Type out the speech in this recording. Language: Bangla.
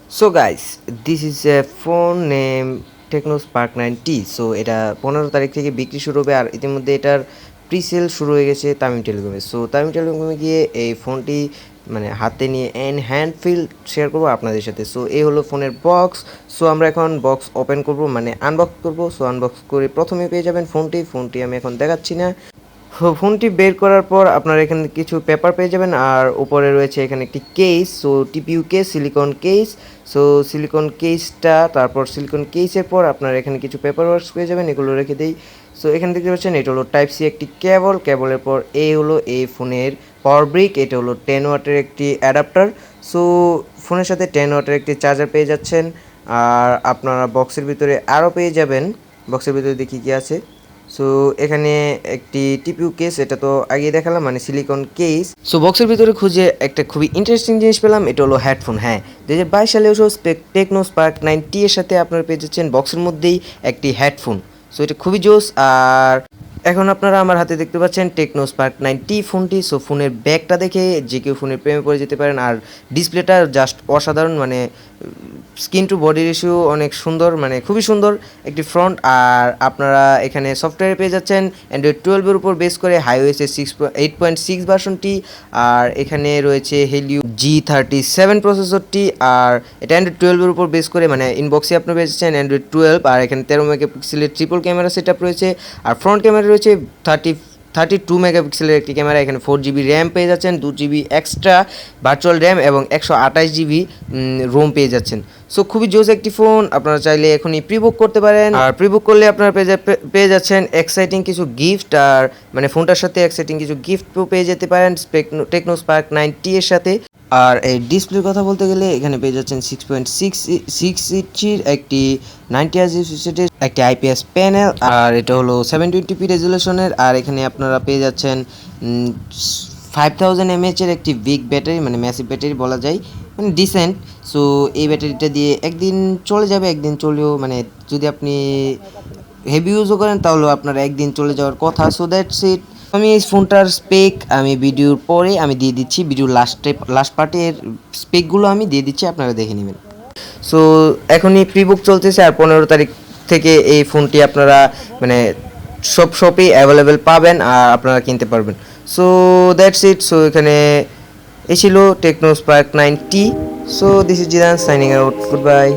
So guys, this is a phone named tecno spark 9T. So এটা 15 তারিখ থেকে বিক্রি শুরু হবে, আর ইতিমধ্যে এটার প্রিসেল শুরু হয়ে গেছে তামিম টেলিকমে। সো তামিম টেলিকমে গিয়ে এই ফোনটি মানে হাতে নিয়ে হ্যান্ড ফিল শেয়ার করবো আপনাদের সাথে। সো এই হলো ফোনের বক্স। সো আমরা এখন বক্স ওপেন করব, মানে আনবক্স করব। সো আনবক্স করে প্রথমে পেয়ে যাবেন ফোনটি আমি এখন দেখাচ্ছি না। ফোনটি বের করার পর আপনারা এখানে কিছু পেপার পেয়ে যাবেন, আর উপরে রয়েছে এখানে একটি কেস। So TPU case, silicon case. So silicon কেসটা, তারপর সিলিকন কেসের পর আপনারা এখানে কিছু পেপার ওয়ার্কস পেয়ে যাবেন, এগুলো রেখে দেই। সো এখানে দেখতে পাচ্ছেন এটা হলো টাইপ সি একটি কেবলের পর এই হলো এই ফোনের পাওয়ার ব্রিক। এটা হলো 10 ওয়াটের একটি অ্যাডাপ্টার। সো ফোনের সাথে 10 ওয়াটের একটি চার্জার পেয়ে যাচ্ছেন। আর আপনারা বক্সের ভিতরে আরও পেয়ে যাবেন, বক্সের ভিতরে দেখি কি আছে। সো এখানে একটি টিপিউ কেস, এটা তো আগেই দেখালাম, মানে সিলিকন কেস। সো বক্সের ভিতরে খুঁজে একটা খুবই ইন্টারেস্টিং জিনিস পেলাম, এটা হলো হেডফোন। হ্যাঁ, 2022 সালে ওসব টেকনো স্পার্ক 9T এর সাথে আপনারা পেয়ে যাচ্ছেন বক্সের মধ্যেই একটি হেডফোন। সো এটা খুবই জোস। আর এখন আপনারা আমার হাতে দেখতে পাচ্ছেন টেকনো স্পার্ক 9T ফোনটি। সো ফোনের ব্যাগটা দেখে যে কেউ ফোনের প্রেমে পড়ে যেতে পারেন। আর ডিসপ্লেটা জাস্ট অসাধারণ, মানে স্কিন টু বডি রেশিও অনেক সুন্দর, মানে খুবই সুন্দর একটি ফ্রন্ট। আর আপনারা এখানে সফটওয়্যার পেয়ে যাচ্ছেন অ্যান্ড্রয়েড 12-এর উপর বেস করে হাইওএসের 8.6 ভার্সনটি। আর এখানে রয়েছে হেলিও G37 প্রসেসরটি। আর এটা অ্যান্ড্রয়েড 12-এর উপর বেস করে, মানে ইনবক্সে আপনারা পেয়ে যাচ্ছেন অ্যান্ড্রয়েড 12। আর এখানে 13 মেগাপিক্সেলের ট্রিপল ক্যামেরা সেট আপ রয়েছে। আর ফ্রন্ট ক্যামেরা রয়েছে 32 মেগাপিক্সেলের একটি ক্যামেরা। এখানে 4GB র্যাম পেয়ে যাচ্ছেন, 2GB এক্সট্রা ভার্চুয়াল র্যাম এবং 128GB রোম পেয়ে যাচ্ছেন। সো খুবই জোস একটি ফোন, আপনারা চাইলে এখনই প্রিবুক করতে পারেন। আর প্রিবুক করলে আপনারা পেয়ে যাচ্ছেন এক্সাইটিং কিছু গিফট। আর মানে ফোনটার সাথে এক্সাইটিং কিছু গিফটও পেয়ে যেতে পারেন টেকনো স্পার্ক 9T এর সাথে। আর এই ডিসপ্লের কথা বলতে গেলে এখানে পেয়ে যাচ্ছেন 6.6 ইঞ্চির একটি 90Hz রিফ্রেশ একটি আইপিএস প্যানেল। আর এটা হলো 720p রেজুলেশনের। আর এখানে আপনারা পেয়ে যাচ্ছেন 5000 mAh এর একটি বিগ ব্যাটারি, মানে ম্যাসিভ ব্যাটারি বলা যায়, মানে ডিসেন্ট। সো এই ব্যাটারিটা দিয়ে একদিন চলে যাবে, একদিন চলেও, মানে যদি আপনি হেভি ইউজও করেন তাহলেও আপনার একদিন চলে যাওয়ার কথা। So that's it. আমি এই ফোনটার স্পেক আমি ভিডিওর পরে আমি দিয়ে দিচ্ছি, ভিডিওর লাস্ট পার্টের স্পেকগুলো আমি দিয়ে দিচ্ছি, আপনারা দেখে নেবেন। সো এখনই প্রিবুক চলতেছে, আর 15 তারিখ থেকে এই ফোনটি আপনারা মানে সব শপেই অ্যাভেলেবেল পাবেন, আর আপনারা কিনতে পারবেন। So that's it. সো এখানে এই ছিল Tecno Spark 9T। So this is Zidane signing out, good bye.